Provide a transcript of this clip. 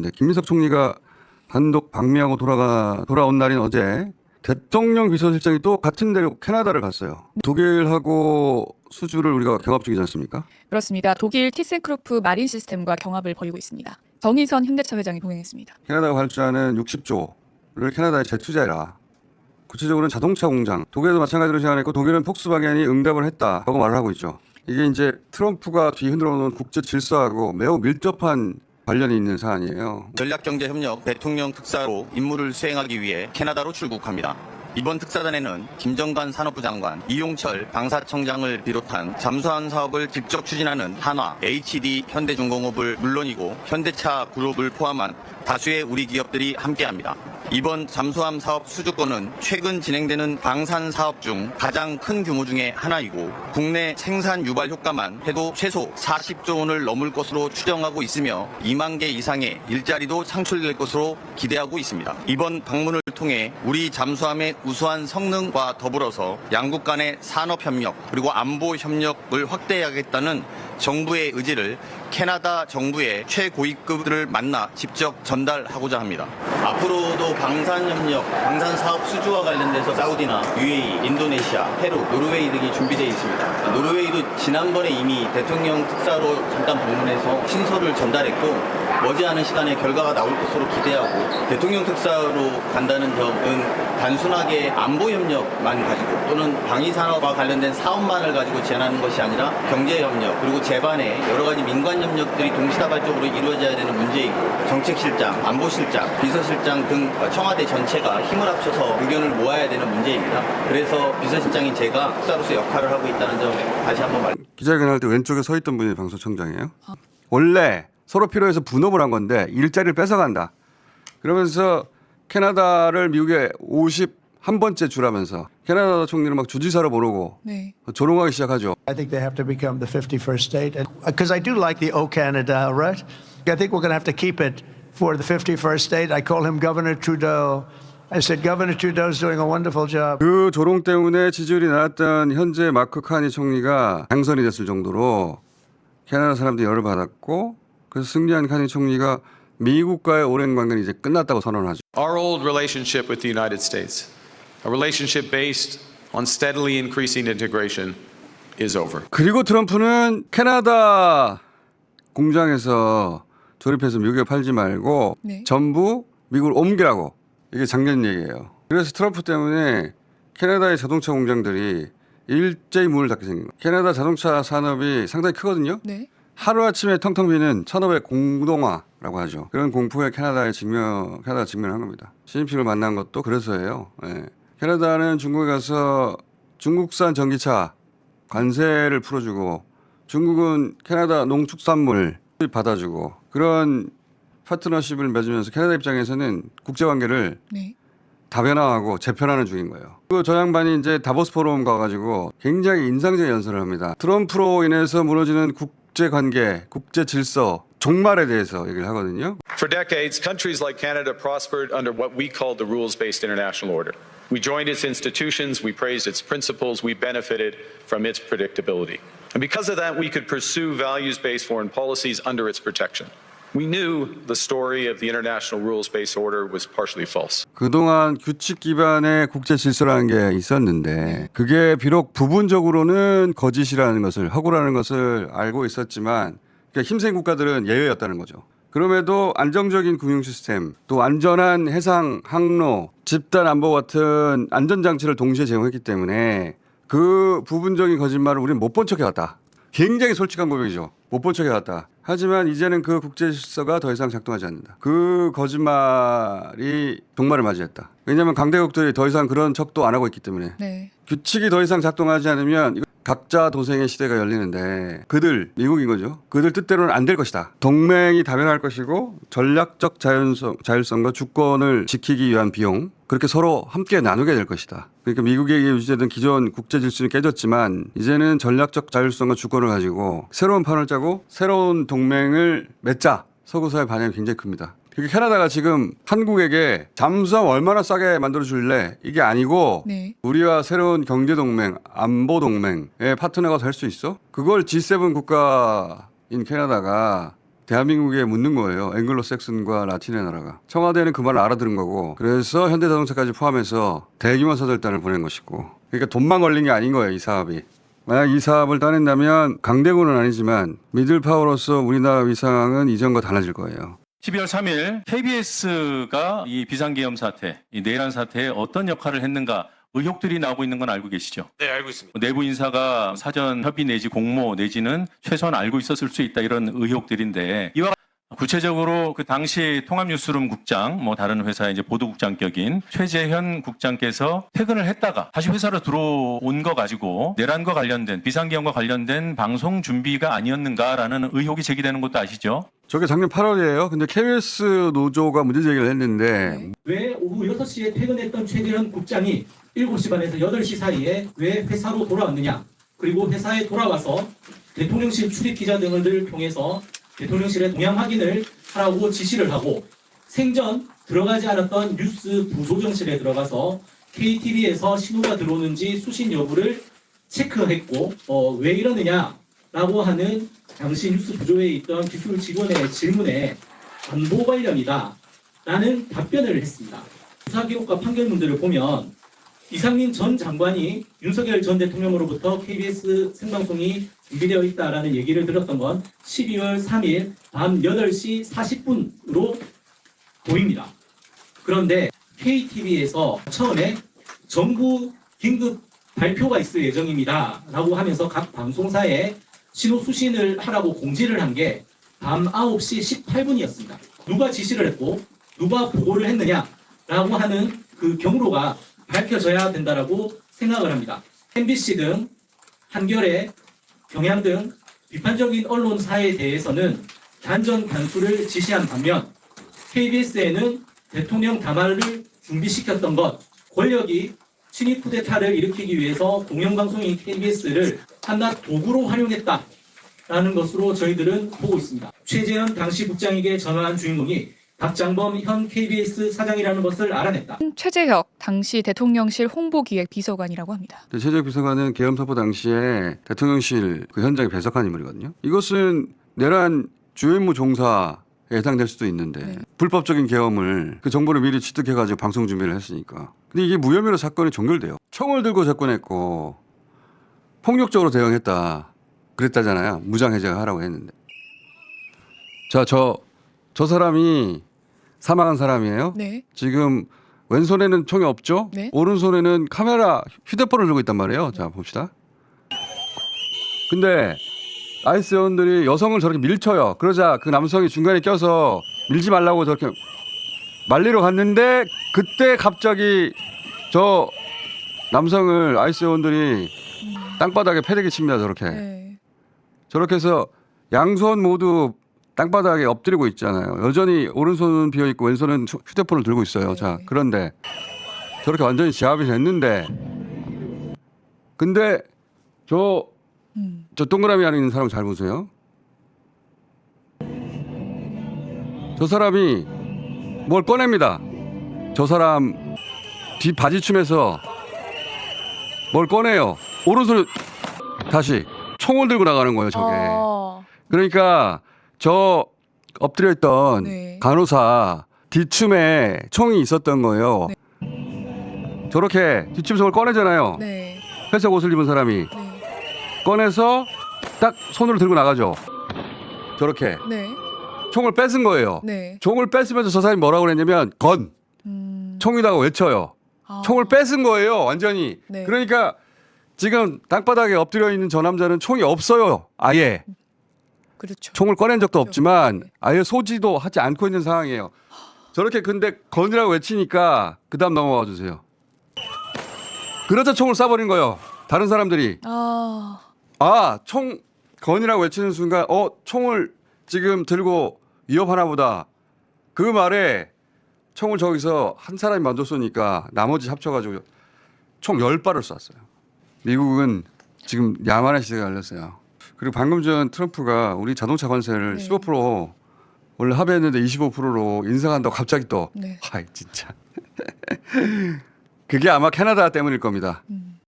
네, 김민석 총리가 단독 방미하고 돌아온 날인 어제 대통령 비서실장이 또 같은 데로 캐나다를 갔어요. 독일하고 수주를 우리가 경합 중이지 않습니까? 그렇습니다. 독일 티센크루프 마린 시스템과 경합을 벌이고 있습니다. 정의선 현대차 회장이 동행했습니다. 캐나다가 발주하는 60조를 캐나다에 재투자해라. 구체적으로는 자동차 공장. 독일도 마찬가지로 제안했고 독일은 폭스바겐이 응답을 했다고 말을 하고 있죠. 이게 이제 트럼프가 뒤흔들어 놓은 국제 질서하고 매우 밀접한 관련이 있는 사안이에요. 전략경제협력 대통령 특사로 임무를 수행하기 위해 캐나다로 출국합니다. 이번 특사단에는 김정관 산업부 장관, 이용철 방사청장을 비롯한 잠수함 사업을 직접 추진하는 한화, HD 현대중공업을 물론이고 현대차 그룹을 포함한 다수의 우리 기업들이 함께합니다. 이번 잠수함 사업 수주권은 최근 진행되는 방산 사업 중 가장 큰 규모 중에 하나이고 국내 생산 유발 효과만 해도 최소 40조 원을 넘을 것으로 추정하고 있으며 2만 개 이상의 일자리도 창출될 것으로 기대하고 있습니다. 이번 방문을 통해 우리 잠수함의 우수한 성능과 더불어서 양국 간의 산업협력 그리고 안보협력을 확대해야겠다는 정부의 의지를 캐나다 정부의 최고위급들을 만나 직접 전달하고자 합니다. 앞으로도 방산협력, 방산사업 수주와 관련돼서 사우디나 UAE, 인도네시아, 페루, 노르웨이 등이 준비되어 있습니다. 노르웨이도 지난번에 이미 대통령 특사로 잠깐 방문해서 신서를 전달했고 머지않은 시간에 결과가 나올 것으로 기대하고 대통령 특사로 간다는 점은 단순하게 안보협력만 가지고 또는 방위산업과 관련된 사업만을 가지고 제안하는 것이 아니라 경제협력 그리고 제반의 여러 가지 민관협력들이 동시다발적으로 이루어져야 되는 문제이고 정책실장, 안보실장, 비서실장 등 청와대 전체가 힘을 합쳐서 의견을 모아야 되는 문제입니다. 그래서 비서실장인 제가 특사로서 역할을 하고 있다는 점 다시 한번 기자회견할 때 왼쪽에 서 있던 분이 방소청장이에요. 원래 서로 필요해서 분업을 한 건데 일자리를 뺏어간다. 그러면서 캐나다를 미국에 51번째 주라면서 캐나다 총리를 막 주지사로 모르고 네. 조롱하기 시작하죠. I think they have to become the 51st state. Because I do like the O Canada, right? I think we're going to have to keep it for the 51st state. I call him Governor Trudeau. I said, Governor Trudeau's doing a wonderful job. 그 조롱 때문에 지지율이 낮았던 현재 마크 카니 총리가 당선이 됐을 정도로 캐나다 사람들이 열을 받았고 그래서 승리한 카니 총리가 미국과의 오랜 관계는 이제 끝났다고 선언하죠. Our old relationship with the United States, a relationship based on steadily increasing integration, is over. 그리고 트럼프는 캐나다 공장에서 조립해서 미국에 팔지 말고 네. 전부 미국으로 옮기라고. 이게 작년 얘기예요. 그래서 트럼프 때문에 캐나다의 자동차 공장들이 일제히 문을 닫게 생긴 거예요. 캐나다 자동차 산업이 상당히 크거든요. 네. 하루아침에 텅텅 비는 천업의 공동화라고 하죠. 그런 공포에 캐나다가 직면한 겁니다. 시진핑을 만난 것도 그래서예요. 예. 캐나다는 중국에 가서 중국산 전기차 관세를 풀어주고 중국은 캐나다 농축산물 받아주고 그런 파트너십을 맺으면서 캐나다 입장에서는 국제관계를 네. 다변화하고 재편하는 중인 거예요. 저 양반이 이제 다보스 포럼 가가지고 굉장히 인상적인 연설을 합니다. 트럼프로 인해서 무너지는 국제관계, 국제 질서, 종말에 대해서 얘기를 하거든요. For decades, countries like Canada prospered under what we called the rules-based international order. We joined its institutions, we praised its principles, we benefited from its predictability. And because of that, we could pursue values-based foreign policies under its protection. We knew the story of the international rules-based order was partially false. 그동안 규칙 기반의 국제 질서라는 게 있었는데 그게 비록 부분적으로는 거짓이라는 것을 허구라는 것을 알고 있었지만 그러니까 힘센 국가들은 예외였다는 거죠. 그럼에도 안정적인 금융 시스템 또 안전한 해상 항로 집단 안보 같은 안전장치를 동시에 제공했기 때문에 그 부분적인 거짓말을 우리는 못 본 척해왔다. 굉장히 솔직한 고백이죠. 못 본 척해왔다. 하지만 이제는 그 국제 질서가 더 이상 작동하지 않는다. 그 거짓말이 종말을 맞이했다. 왜냐하면 강대국들이 더 이상 그런 척도 안 하고 있기 때문에. 네. 규칙이 더 이상 작동하지 않으면 각자 도생의 시대가 열리는데 그들, 미국인 거죠. 그들 뜻대로는 안 될 것이다. 동맹이 다변할 것이고 전략적 자율성과 주권을 지키기 위한 비용 그렇게 서로 함께 나누게 될 것이다. 그러니까 미국에게 유지되던 기존 국제 질서는 깨졌지만 이제는 전략적 자율성과 주권을 가지고 새로운 판을 짜고 새로운 동맹을 맺자. 서구사의 반향이 굉장히 큽니다. 그러니까 캐나다가 지금 한국에게 잠수함 얼마나 싸게 만들어줄래? 이게 아니고 네. 우리와 새로운 경제동맹, 안보동맹의 파트너가 될 수 있어? 그걸 G7 국가인 캐나다가 대한민국에 묻는 거예요. 앵글로색슨과 라틴의 나라가. 청와대는 그 말을 알아들은 거고 그래서 현대자동차까지 포함해서 대규모 사절단을 보낸 것이고 그러니까 돈만 걸린 게 아닌 거예요. 이 사업이. 만약 이 사업을 따낸다면 강대국은 아니지만 미들파워로서 우리나라 위상은 이전과 달라질 거예요. 12월 3일 KBS가 이 비상계엄 사태, 이 내란 사태에 어떤 역할을 했는가 의혹들이 나오고 있는 건 알고 계시죠? 네, 알고 있습니다. 내부 인사가 사전 협의 내지 공모 내지는 최소한 알고 있었을 수 있다 이런 의혹들인데 이와 구체적으로 그 당시 통합뉴스룸 국장, 뭐 다른 회사의 이제 보도국장격인 최재현 국장께서 퇴근을 했다가 다시 회사로 들어온 거 가지고 내란과 관련된 비상계엄과 관련된 방송 준비가 아니었는가라는 의혹이 제기되는 것도 아시죠? 저게 작년 8월이에요. 근데 KBS 노조가 문제 제기를 했는데 왜 오후 6시에 퇴근했던 최재현 국장이 7시 반에서 8시 사이에 왜 회사로 돌아왔느냐. 그리고 회사에 돌아와서 대통령실 출입 기자 등을 통해서 대통령실의 동향 확인을 하라고 지시를 하고 생전 들어가지 않았던 뉴스 부소정실에 들어가서 KTV에서 신호가 들어오는지 수신 여부를 체크했고 왜 이러느냐라고 하는 당시 뉴스 부조에 있던 기술 직원의 질문에 안보 관련이다 라는 답변을 했습니다. 수사 기록과 판결문들을 보면 이상민 전 장관이 윤석열 전 대통령으로부터 KBS 생방송이 준비되어 있다라는 얘기를 들었던 건 12월 3일 밤 8시 40분으로 보입니다. 그런데 KTV에서 처음에 정부 긴급 발표가 있을 예정입니다 라고 하면서 각 방송사에 신호 수신을 하라고 공지를 한 게 밤 9시 18분이었습니다. 누가 지시를 했고 누가 보고를 했느냐라고 하는 그 경로가 밝혀져야 된다라고 생각을 합니다. MBC 등 한겨레, 경향 등 비판적인 언론사에 대해서는 단전 단수를 지시한 반면 KBS에는 대통령 담화를 준비시켰던 것, 권력이 친위 쿠데타를 일으키기 위해서 공영방송인 KBS를 한낱 도구로 활용했다라는 것으로 저희들은 보고 있습니다. 최재현 당시 국장에게 전화한 주인공이 박장범 현 KBS 사장이라는 것을 알아냈다. 최재혁 당시 대통령실 홍보기획 비서관이라고 합니다. 최재혁 비서관은 계엄 사고 당시에 대통령실 그 현장에 배석한 인물이거든요. 이것은 내란 주요 임무 종사에 해당될 수도 있는데 불법적인 계엄을 그 정보를 미리 취득해가지고 방송 준비를 했으니까. 근데 이게 무혐의로 사건이 종결돼요. 총을 들고 접근했고 폭력적으로 대응했다 그랬다잖아요. 무장해제를 하라고 했는데. 자, 저 사람이 사망한 사람이에요. 네. 지금 왼손에는 총이 없죠. 네. 오른손에는 카메라 휴대폰을 들고 있단 말이에요. 자, 봅시다. 근데 아이스 회원들이 여성을 저렇게 밀쳐요. 그러자 그 남성이 중간에 껴서 밀지 말라고 저렇게 말리러 갔는데 그때 갑자기 저 남성을 아이스 회원들이 땅바닥에 패대기 칩니다. 저렇게. 네. 저렇게 해서 양손 모두 땅바닥에 엎드리고 있잖아요. 여전히 오른손은 비어있고 왼손은 휴대폰을 들고 있어요. 네. 자, 그런데 저렇게 완전히 제압이 됐는데 근데 저 동그라미 안에 있는 사람 잘 보세요. 저 사람이 뭘 꺼냅니다. 저 사람 뒤 바지춤에서 뭘 꺼내요. 오른손을 다시 총을 들고 나가는 거예요. 저게. 그러니까 저 엎드려 있던 네. 간호사 뒷춤에 총이 있었던 거예요. 네. 저렇게 뒷춤성을 꺼내잖아요. 네. 회색 옷을 입은 사람이 네. 꺼내서 딱 손으로 들고 나가죠. 저렇게 네. 총을 뺏은 거예요. 네. 총을 뺏으면서 저 사람이 뭐라고 그랬냐면 건 총이다고 외쳐요. 아. 총을 뺏은 거예요. 완전히. 네. 그러니까 지금 땅바닥에 엎드려 있는 저 남자는 총이 없어요. 아예. 그렇죠. 총을 꺼낸 적도 그렇죠. 없지만 네. 아예 소지도 하지 않고 있는 상황이에요. 저렇게 근데 건이라고 외치니까 그다음 넘어와 주세요. 그러자 총을 쏴버린 거예요. 다른 사람들이 총 건이라고 외치는 순간 총을 지금 들고 위협하나 보다. 그 말에 총을 저기서 한 사람이 먼저 쏘니까 나머지 합쳐가지고 총 10발을 쐈어요. 미국은 지금 야만의 시대가 열렸어요. 그리고 방금 전 트럼프가 우리 자동차 관세를 네. 15% 원래 합의했는데 25%로 인상한다고 갑자기 또. 네. 하이 진짜. 그게 아마 캐나다 때문일 겁니다.